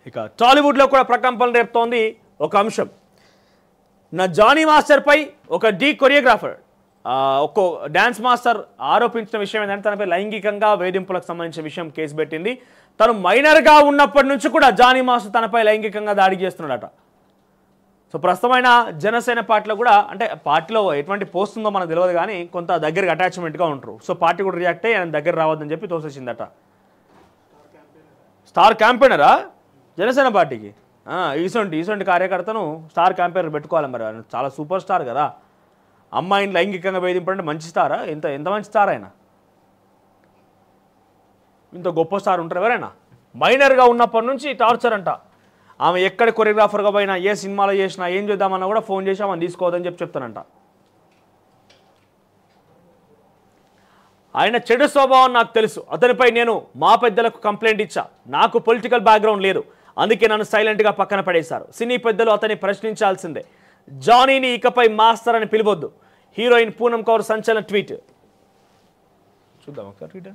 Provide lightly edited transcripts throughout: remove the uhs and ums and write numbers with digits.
ఇక టాలీవుడ్లో కూడా ప్రకంపనలు రేపుతోంది ఒక అంశం. నా జానీ మాస్టర్ పై ఒక కొరియోగ్రాఫర్ ఒక డ్యాన్స్ మాస్టర్ ఆరోపించిన విషయం ఏంటంటే తనపై లైంగికంగా వేధింపులకు సంబంధించిన విషయం కేసు పెట్టింది. తను మైనర్గా ఉన్నప్పటి నుంచి కూడా జానీ మాస్టర్ తనపై లైంగికంగా దాడి చేస్తున్నాడట. సో ప్రస్తుతమైన జనసేన పార్టీలో కూడా అంటే పార్టీలో ఎటువంటి పోస్ట్ ఉందో మనకు తెలియదు కానీ కొంత దగ్గరికి అటాచ్మెంట్గా ఉంటారు. సో పార్టీ కూడా రియాక్ట్ అయ్యి ఆయన దగ్గర రావద్దని చెప్పి తోసేసిందట. స్టార్ క్యాంపెయినరా జనసేన పార్టీకి ఈసొంటి కార్యకర్తను స్టార్ క్యాంపెయినర్ పెట్టుకోవాలి. మరి చాలా సూపర్ స్టార్ కదా. అమ్మాయిని లైంగికంగా వేధింపంటే మంచి స్టారా? ఎంత మంచి స్టార్ అయినా ఇంత గొప్ప స్టార్ ఉంటారు ఎవరైనా? మైనర్గా ఉన్నప్పటి నుంచి టార్చర్ అంట. ఆమె ఎక్కడ కొరియోగ్రాఫర్గా పోయినా ఏ సినిమాలో చేసినా ఏం చేద్దామన్నా కూడా ఫోన్ చేసి ఆమెను తీసుకోవద్దని చెప్తానంట. ఆయన చెడు స్వభావం నాకు తెలుసు. అతనిపై నేను మా పెద్దలకు కంప్లైంట్ ఇచ్చా. నాకు పొలిటికల్ బ్యాక్గ్రౌండ్ లేదు, అందుకే నన్ను సైలెంట్గా పక్కన పడేశారు. సినీ పెద్దలు అతన్ని ప్రశ్నించాల్సిందే. జానీని ఇకపై మాస్టర్ అని పిలవద్దు. హీరోయిన్ పూనం కౌర్ సంచలన ట్వీట్. చూద్దాం ఒకసారి tweet.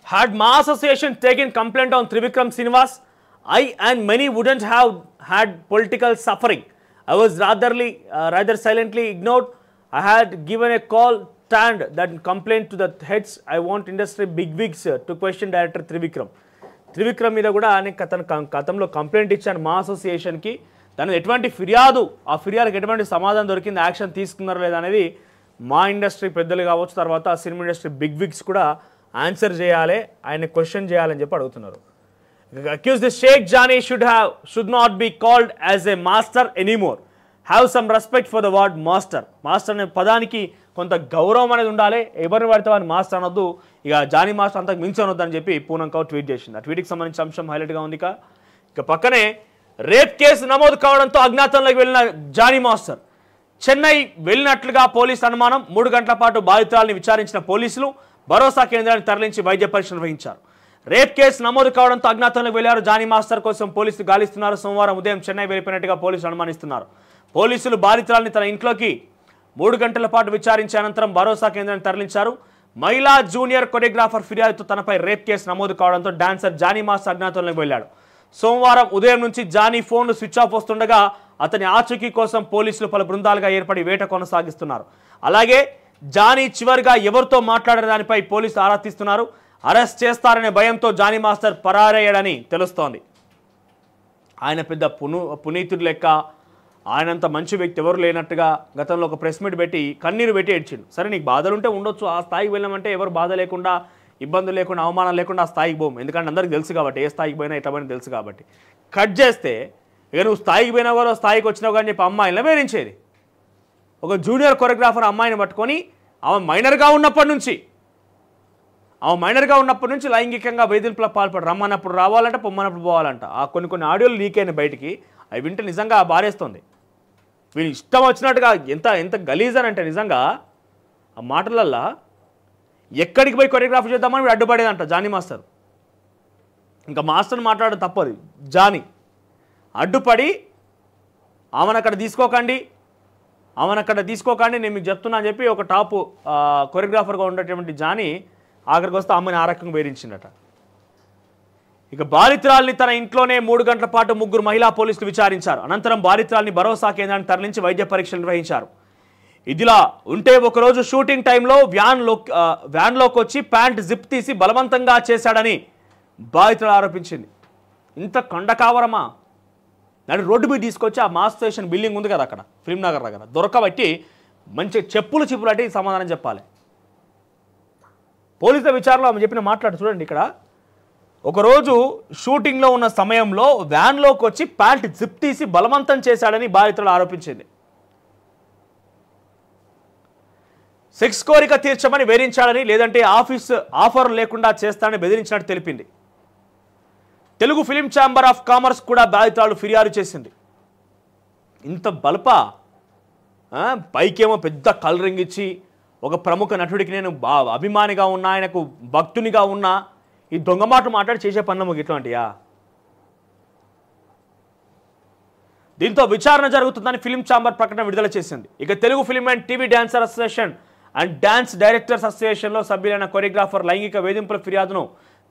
Had Ma Association taken complaint on Trivikram Srinivas, I and many wouldn't have had political suffering. I was rather silently ignored. I had given a call stand that complaint to the heads. I want industry bigwigs to question director Trivikram. Trivikram మీద కూడా గతంలో complaint ఇచ్చాను మా అసోసియేషన్కి. దాని ఎటువంటి ఫిర్యాదు, ఆ ఫిర్యాదుకి ఎటువంటి సమాధానం దొరికింది, యాక్షన్ తీసుకున్నారో లేదా అనేది మా ఇండస్ట్రీ పెద్దలు కావచ్చు, తర్వాత సినిమా ఇండస్ట్రీ బిగ్విగ్స్ కూడా ఆన్సర్ చేయాలి, ఆయన క్వశ్చన్ చేయాలని చెప్పి అడుగుతున్నారు. Accused Shaik Jani should not be called as a master anymore. Have some respect for the word master. Master అనే పదానికి కొంత గౌరవం అనేది ఉండాలి. ఎవరిని పడితే వాడిని మాస్టర్ అనొద్దు, ఇక జానీ మాస్టర్ అంతకు మించి అనొద్దు అని చెప్పి పూనం కౌర్ ట్వీట్ చేసింది. ఆ ట్వీట్కి సంబంధించిన అంశం హైలైట్గా ఉంది. ఇక పక్కనే రేప్ కేసు నమోదు కావడంతో అజ్ఞాతంలోకి వెళ్ళిన జానీ మాస్టర్ చెన్నై వెళ్ళినట్లుగా పోలీసు అనుమానం. 3 గంటల పాటు బాధితురాల్ని విచారించిన పోలీసులు భరోసా కేంద్రానికి తరలించి వైద్య పరీక్ష నిర్వహించారు. రేప్ కేసు నమోదు కావడంతో అజ్ఞాతంలోకి వెళ్లారు. జానీ మాస్టర్ కోసం పోలీసులు గాలిస్తున్నారు. సోమవారం ఉదయం చెన్నై వెళ్ళిపోయినట్టుగా పోలీసులు అనుమానిస్తున్నారు. పోలీసులు బాధితురాల్ని తన ఇంట్లోకి 3 గంటల పాటు విచారించిన అనంతరం భరోసా కేంద్రానికి తరలించారు. మహిళా జూనియర్ కొరియోగ్రాఫర్ ఫిర్యాదుతో తనపై రేప్ కేసు నమోదు కావడంతో డాన్సర్ జానీ మాస్టర్ అజ్ఞాతంలోకి వెళ్ళాడు. సోమవారం ఉదయం నుంచి జానీ ఫోన్లు స్విచ్ ఆఫ్ వస్తుండగా అతని ఆచూకీ కోసం పోలీసులు పలు బృందాలుగా ఏర్పడి వేట కొనసాగిస్తున్నారు. అలాగే జానీ చివరిగా ఎవరితో మాట్లాడిన దానిపై పోలీసులు ఆరా తీస్తున్నారు. అరెస్ట్ చేస్తారనే భయంతో జానీ మాస్టర్ పరారయ్యాడని తెలుస్తోంది. ఆయన పెద్ద పునీతుడు లెక్క, ఆయనంత మంచి వ్యక్తి ఎవరు లేనట్టుగా గతంలో ఒక ప్రెస్ మీట్ పెట్టి కన్నీరు పెట్టి ఏడ్చిండు. సరే నీకు బాధలు ఉంటే ఉండొచ్చు, ఆ స్థాయికి వెళ్ళామంటే ఎవరు బాధ లేకుండా, ఇబ్బందులు లేకుండా, అవమానం లేకుండా ఆ స్థాయికి పోము. ఎందుకంటే అందరికి తెలుసు కాబట్టి ఏ స్థాయికి పోయినా ఎట్లా పోయినా తెలుసు కాబట్టి. కట్ చేస్తే ఇక నువ్వు స్థాయికి పోయినా కూడా స్థాయికి వచ్చినావు కానీ చెప్పి అమ్మాయిని వేరించేది. ఒక జూనియర్ కొరియోగ్రాఫర్ అమ్మాయిని పట్టుకొని ఆమె మైనర్గా ఉన్నప్పటి నుంచి లైంగికంగా వేధింపులకు పాల్పడు. రమ్మన్నప్పుడు రావాలంట, పొమ్మన్నప్పుడు పోవాలంట. ఆ కొన్ని ఆడియోలు లీక్ అయిన బయటికి, అవి వింటే నిజంగా బారేస్తుంది. వీళ్ళు ఇష్టం వచ్చినట్టుగా ఎంత గలీజ్ అని అంటే నిజంగా ఆ మాటలల్లా ఎక్కడికి పోయి కొరియోగ్రాఫర్ చేద్దామని వీడు అడ్డుపడేదంట జానీ మాస్టర్. ఇంకా మాస్టర్ని మాట్లాడడం తప్పదు. జానీ అడ్డుపడి ఆమెను అక్కడ తీసుకోకండి నేను మీకు చెప్తున్నా అని చెప్పి ఒక టాప్ కొరియోగ్రాఫర్గా ఉండేటువంటి జానీ ఆఖరికి వస్తే అమ్మని ఆ రకంగా వేధించిందట. ఇక బాధితురాల్ని తన ఇంట్లోనే 3 గంటల పాటు 3 మహిళా పోలీసులు విచారించారు. అనంతరం బాధితురాల్ని భరోసా కేంద్రానికి తరలించి వైద్య పరీక్షలు నిర్వహించారు. ఇదిలా ఉంటే ఒకరోజు షూటింగ్ టైంలో వ్యాన్లోకి వచ్చి ప్యాంట్ జిప్ తీసి బలవంతంగా చేశాడని బాధితురాలు ఆరోపించింది. ఇంత కండకావరమా? దాన్ని రోడ్డు మీద తీసుకొచ్చి ఆ మాస్ స్టేషన్ బిల్డింగ్ ఉంది కదా అక్కడ ఫిల్మ్ నగర్ దగ్గర దొరకబట్టి మంచి చెప్పులు అంటే సమాధానం చెప్పాలి. పోలీసుల విచారణలో ఆమె చెప్పిన మాట్లాడు చూడండి. ఇక్కడ ఒకరోజు షూటింగ్లో ఉన్న సమయంలో వ్యాన్లోకి వచ్చి ప్యాంట్ జిప్ తీసి బలవంతం చేశాడని బాధితురాలు ఆరోపించింది. సెక్స్ కోరిక తీర్చమని వేధించాలని లేదంటే ఆఫర్ లేకుండా చేస్తానని బెదిరించినట్టు తెలిపింది. Telugu film chamber of commerce కూడా బాధితురాలు ఫిర్యాదు చేసింది. ఇంత బల్పా పైకేమో పెద్ద కలరింగ్ ఇచ్చి ఒక ప్రముఖ నటుడికి నేను అభిమానిగా ఉన్నా, ఆయనకు భక్తునిగా ఉన్నా, ఈ దొంగ మాటలు మాట్లాడి చేసే పనులు ఇట్లాంటియా? దీంతో విచారణ జరుగుతుందని ఫిలిం ఛాంబర్ ప్రకటన విడుదల చేసింది. ఇక Telugu film and TV dancer association and dance directors అసోసియేషన్లో సభ్యులైన కొరియోగ్రాఫర్ లైంగిక వేధింపుల ఫిర్యాదును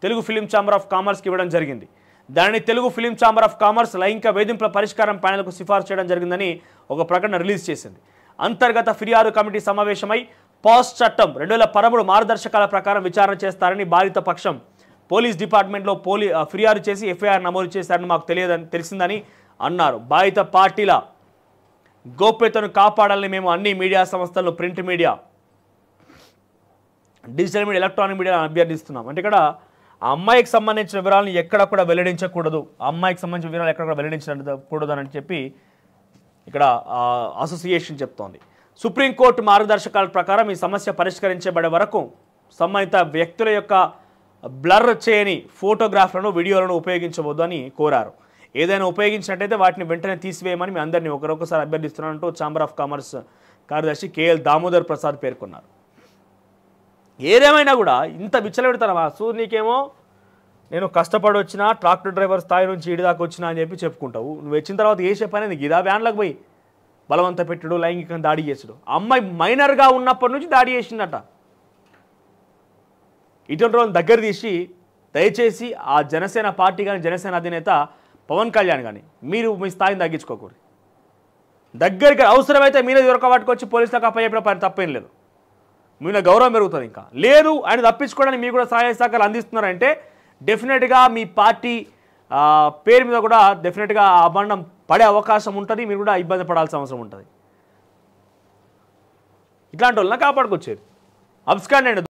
తెలుగు ఫిలిం ఛాంబర్ ఆఫ్ కామర్స్కి ఇవ్వడం జరిగింది. దానిని Telugu film chamber of commerce లైంగిక వేధింపుల పరిష్కారం ప్యానెల్కు సిఫార్సు చేయడం జరిగిందని ఒక ప్రకటన రిలీజ్ చేసింది. అంతర్గత ఫిర్యాదు కమిటీ సమావేశమై పాస్ చట్టం 2013 మార్గదర్శకాల ప్రకారం విచారణ చేస్తారని బాధిత పక్షం పోలీస్ డిపార్ట్మెంట్లో ఫిర్యాదు చేసి ఎఫ్ఐఆర్ నమోదు చేశారని మాకు తెలిసిందని అన్నారు. బాధిత పార్టీల గోప్యతను కాపాడాలని మేము అన్ని మీడియా సంస్థలను, print media, digital media, electronic media అభ్యర్థిస్తున్నాం. అంటే ఇక్కడ ఆ అమ్మాయికి సంబంధించిన వివరాలను ఎక్కడ కూడా వెల్లడించకూడదు, ఆ అమ్మాయికి సంబంధించిన వివరాలు ఎక్కడ కూడా వెల్లడించకూడదు అని చెప్పి ఇక్కడ అసోసియేషన్ చెప్తోంది. సుప్రీంకోర్టు మార్గదర్శకాల ప్రకారం ఈ సమస్య పరిష్కరించబడే వరకు సంబంధిత వ్యక్తుల యొక్క బ్లర్ చేయని ఫోటోగ్రాఫ్లను, వీడియోలను ఉపయోగించవద్దు అని కోరారు. ఏదైనా ఉపయోగించినట్టయితే వాటిని వెంటనే తీసివేయమని మీ అందరినీ ఒకరొకసారి అభ్యర్థిస్తున్నానంటూ ఛాంబర్ ఆఫ్ కామర్స్ కార్యదర్శి కేఎల్ దామోదర్ ప్రసాద్ పేర్కొన్నారు. ఏదేమైనా కూడా ఇంత విచ్చలవిడతారా? నీకేమో నేను కష్టపడి వచ్చినా, ట్రాక్టర్ డ్రైవర్ స్థాయి నుంచి ఈడిదాకా వచ్చినా అని చెప్పి చెప్పుకుంటావు. నువ్వు వచ్చిన తర్వాత చేసే పని నీకు ఇదా వ్యాన్లకు పోయి బలవంత పెట్టుడు, లైంగికంగా దాడి చేసుడు. అమ్మాయి మైనర్గా ఉన్నప్పటి నుంచి దాడి చేసిందట. ఇటువంటి రోజులు దగ్గర తీసి దయచేసి ఆ జనసేన పార్టీ కానీ, జనసేన అధినేత పవన్ కళ్యాణ్ కానీ మీరు మీ స్థాయిని తగ్గించుకోకూడదు. దగ్గరికి అవసరమైతే మీరే దొరకబట్టుకొచ్చి పోలీసులకు అప్పచెప్పిన పని తప్పేం లేదు. మీద గౌరవం పెరుగుతుంది. ఇంకా లేదు ఆయన తప్పించుకోవడానికి మీరు కూడా సహాయ సహకారాలు అందిస్తున్నారంటే డెఫినెట్గా మీ పార్టీ పేరు మీద కూడా డెఫినెట్గా అభండం పడే అవకాశం ఉంటుంది. మీరు కూడా ఇబ్బంది పడాల్సిన అవసరం ఉంటుంది. ఇట్లాంటి వాళ్ళని కాపాడుకొచ్చేది అబ్స్కాండ్ అండి.